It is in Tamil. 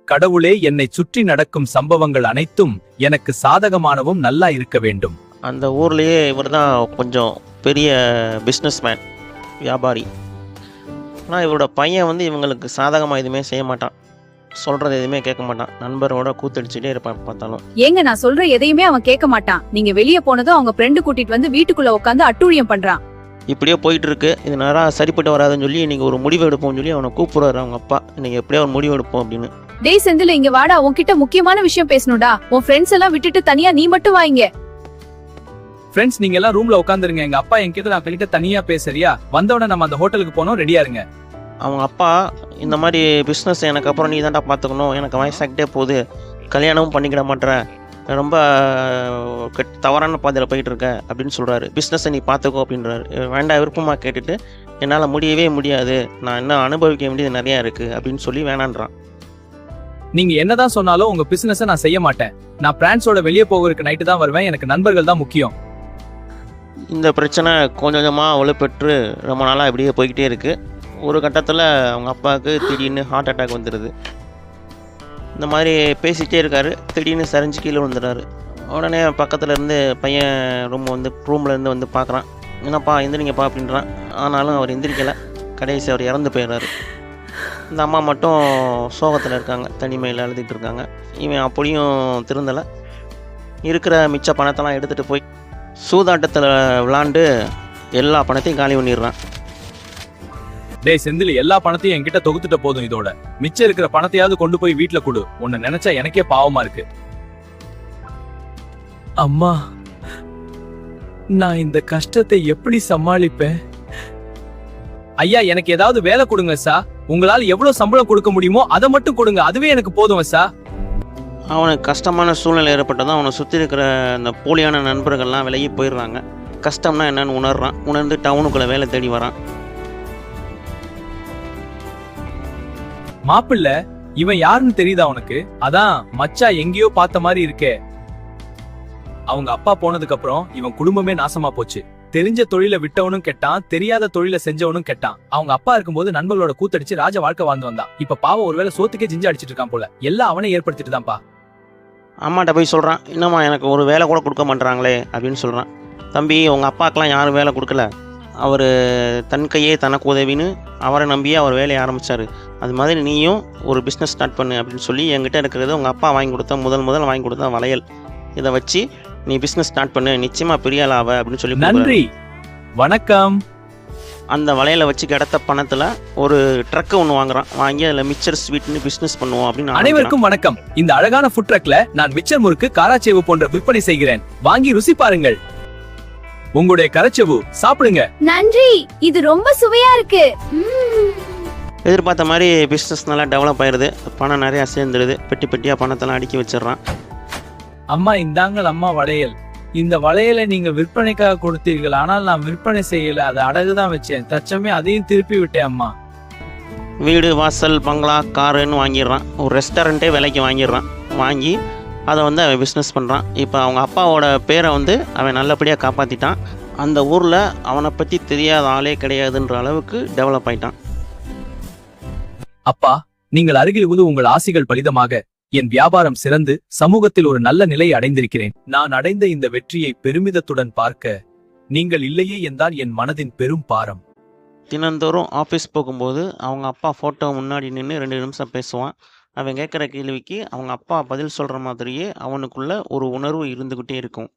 கடவுளே, என்னை சுற்றி நடக்கும் சம்பவங்கள் அனைத்தும் எனக்கு சாதகமானவும் நல்லா இருக்க வேண்டும். அந்த ஊர்லேயே இவர் தான் கொஞ்சம் பெரிய பிஸ்னஸ்மேன், வியாபாரி. ஆனால் இவரோட பையன் வந்து இவங்களுக்கு சாதகமாக எதுவுமே செய்ய மாட்டான், சொல்கிறது எதுவுமே கேட்க மாட்டான், நண்பரோட கூத்தடிச்சுட்டே இருப்பான் பார்த்தாலும். ஏங்க, நான் சொல்ற எதையுமே அவன் கேட்க மாட்டான். நீங்க வெளியே போனதும் அவங்க ஃப்ரெண்டு கூட்டிட்டு வந்து வீட்டுக்குள்ள உட்காந்து அட்டூழியம் பண்றான். இப்படியே போயிட்டு இருக்கு. இது நேரம் சரிப்பட்டு வராதுன்னு சொல்லி இன்னைக்கு ஒரு முடிவு எடுப்போம்னு சொல்லி அவனை கூப்பிடுறாரு அவங்க அப்பா. இன்னைக்கு எப்படியோ ஒரு முடிவு எடுப்போம் அப்படின்னு. டேய் செந்தில், இங்க வாடா, உன்கிட்ட முக்கியமான விஷயம் பேசணும்டா. உன் ஃப்ரெண்ட்ஸ் எல்லாம் விட்டுட்டு தனியா நீ மட்டும் வாங்க. ஃப்ரெண்ட்ஸ், நீங்க எல்லாம் ரூம்ல உட்காந்துருங்க. எங்க அப்பா என்கிட்ட நான் கிட்ட தனியா பேசுறியா? வந்தவன நம்ம அந்த ஹோட்டலுக்கு போனோம், ரெடியா இருங்க. அவங்க அப்பா இந்த மாதிரி பிஸ்னஸ் எனக்கு அப்புறம் நீ தான்டா பார்த்துக்கணும், எனக்கு வயசாகிட்டே போகுது, கல்யாணமும் பண்ணிக்கிட மாட்டேறேன், ரொம்ப தவறான பாதையில் போயிட்டு இருக்க அப்படின்னு சொல்கிறாரு. பிஸ்னஸை நீ பார்த்துக்கோ அப்படின்றாரு. வேண்டாம் விருப்பமாக கேட்டுட்டு என்னால் முடியவே முடியாது, நான் இன்னும் அனுபவிக்க வேண்டியது நிறையா இருக்குது அப்படின்னு சொல்லி வேணான்றான். நீங்க என்னதான் சொன்னாலும் உங்க பிசினஸை நான் செய்ய மாட்டேன். நான் பிரான்ஸோட வெளியே போகிறதுக்கு நைட்டு தான் வருவேன். எனக்கு நண்பர்கள் தான் முக்கியம். இந்த பிரச்சனை கொஞ்சம் கொஞ்சமாக வலுப்பெற்று ரொம்ப நாளாக இப்படியே போய்கிட்டே இருக்குது. ஒரு கட்டத்தில் அவங்க அப்பாவுக்கு திடீர்னு ஹார்ட் அட்டாக் வந்துடுது. இந்த மாதிரி பேசிகிட்டே இருக்காரு, திடீர்னு சரிஞ்சு கீழே விழுந்துடுறாரு. உடனே பக்கத்தில் இருந்து பையன் ரூமில் இருந்து வந்து பார்க்குறான். என்னப்பா எந்திரிங்கப்பா அப்படின்றான். ஆனாலும் அவர் எந்திரிக்கலை. கடைசி அவர் இறந்து போயிடுறாரு. இந்த அம்மா மட்டும் சோகத்தில் இருக்காங்க, தனிமையில் அழுதுகிட்டு இருக்காங்க. இவன் அப்படியும் திருந்தலை. இருக்கிற மிச்ச பணத்தெல்லாம் எடுத்துகிட்டு போய் சூதாட்டத்தில் விளாண்டு எல்லா பணத்தையும் காலி பண்ணிடுறான். டேய் செந்தில், எல்லா பணத்தையும் என்கிட்ட தொகுத்துட்ட போதும். இதோட மிச்சம் இருக்கிற பணத்தையாவது கொண்டு போய் வீட்டுல கொடு. உன்னை நினைச்சா எனக்கே பாவமா இருக்கு. அம்மா, நான் இந்த கஷ்டத்தை எப்படி சமாளிப்பேன்? ஐயா, எனக்கு ஏதாவது வேலை கொடுங்க சார். உங்களால் எவ்வளவு சம்பளம் கொடுக்க முடியுமோ அதை மட்டும் கொடுங்க, அதுவே எனக்கு போதும் சார். அவனுக்கு கஷ்டமான சூழ்நிலை ஏற்பட்டதும் அவனை சுற்றி இருக்கிற அந்த போலியான நண்பர்கள்லாம் விலகி போயிடுறாங்க. கஷ்டம்னா என்னன்னு உணர்றான். உணர்ந்து டவுனுக்குள்ளே வேலை தேடி வரான். மாப்பிள்ள, இவன் யாருன்னு தெரியுதா உனக்கு? அதான் மச்சா எங்கேயோ பார்த்த மாதிரி இருக்கே. அவங்க அப்பா போனதுக்கு அப்புறம் இவன் குடும்பமே நாசமா போச்சு. தெரிஞ்ச தொழில விட்டவனும் கெட்டான், தெரியாத தொழில செஞ்சவனும் கெட்டான். அவங்க அப்பா இருக்கும்போது நண்பர்களோட கூத்தடிச்சு ராஜ வாழ்க்கை வாழ்ந்து வந்தான். இப்ப பாவம் ஒருவேளை சோத்துக்கே ஜிஞ்சு அடிச்சிட்டு இருக்கான் போல. எல்லாம் அவனே ஏற்படுத்திட்டு தான்ப்பா. அம்மாட்ட போய் சொல்கிறான், இன்னமா எனக்கு ஒரு வேலை கூட கொடுக்க மாட்டாங்களே அப்படின்னு சொல்கிறான். தம்பி, உங்கள் அப்பாக்கெலாம் யாரும் வேலை கொடுக்கல. அவர் தன் கையே தனக்கு உதவின்னு அவரை நம்பியே அவர் வேலையை ஆரம்பித்தார். அது மாதிரி நீயும் ஒரு பிஸ்னஸ் ஸ்டார்ட் பண்ணு அப்படின்னு சொல்லி என்கிட்ட இருக்கிறது உங்கள் அப்பா வாங்கி கொடுத்த முதல் வாங்கி கொடுத்த வளையல். இதை வச்சு நீ பிஸ்னஸ் ஸ்டார்ட் பண்ணு, நிச்சயமாக பெரிய ஆள் ஆவ அப்படின்னு சொல்லி. நன்றி, வணக்கம். அந்த வளையலை வச்சு கிடைத்த பணத்தில் ஒரு ட்ரக் ஒன்று வாங்குறான். வாங்கி அதில் மிச்சர் ஸ்வீட்னு பிஸ்னஸ் பண்ணுவோம் அப்படின்னு. அனைவருக்கும் வணக்கம். இந்த அழகான ஃபுட் ட்ரக்ல நான் மிச்சர் முறுக்கு, காராச்சேவு போன்ற விற்பனை செய்கிறேன். வாங்கி ருசி பாருங்கள். உங்களுடைய கரச்சேவு சாப்பிடுங்க. நன்றி, இது ரொம்ப சுவையா இருக்கு. எதிர்பார்த்த மாதிரி பிஸ்னஸ் நல்லா டெவலப் ஆயிடுது. பணம் நிறையா சேர்ந்துடுது. பெட்டி பெட்டியாக பணத்தெல்லாம் அடுக்கி வச்சிடறான். அம்மா, இந்தாங்கள் அம்மா வளையல். இந்த வளையலை நீங்க விற்பனைக்காக கொடுத்தீர்கள், ஆனால் நான் விற்பனை செய்யல, அதை அடகுதான் வச்சேன். தச்சமே அதையும் திருப்பி விட்டேன் அம்மா. வீடு, வாசல், பங்களா, காருன்னு வாங்கிடுறான். ஒரு ரெஸ்டாரண்ட்டே விலைக்கு வாங்கிடுறான். வாங்கி அதை அவன் பிஸ்னஸ் பண்ணுறான். இப்போ அவங்க அப்பாவோட பேரை அவன் நல்லபடியாக காப்பாற்றிட்டான். அந்த ஊரில் அவனை பற்றி தெரியாத ஆளே கிடையாதுன்ற அளவுக்கு டெவலப் ஆயிட்டான். அப்பா, நீங்கள் அருகில் உங்கள் ஆசிகள் பலிதமாக என் வியாபாரம் சிறந்து சமூகத்தில் ஒரு நல்ல நிலையை அடைந்திருக்கிறேன். நான் அடைந்த இந்த வெற்றியை பெருமிதத்துடன் பார்க்க நீங்கள் இல்லையே என்றால் என் மனதின் பெரும் பாரம். தினந்தோறும் ஆஃபீஸ் போகும்போது அவங்க அப்பா ஃபோட்டோ முன்னாடி நின்று 2 நிமிஷம் பேசுவான். அவன் கேட்குற கேள்விக்கு அவங்க அப்பா பதில் சொல்கிற மாதிரியே அவனுக்குள்ள ஒரு உணர்வு இருந்துக்கிட்டே இருக்கும்.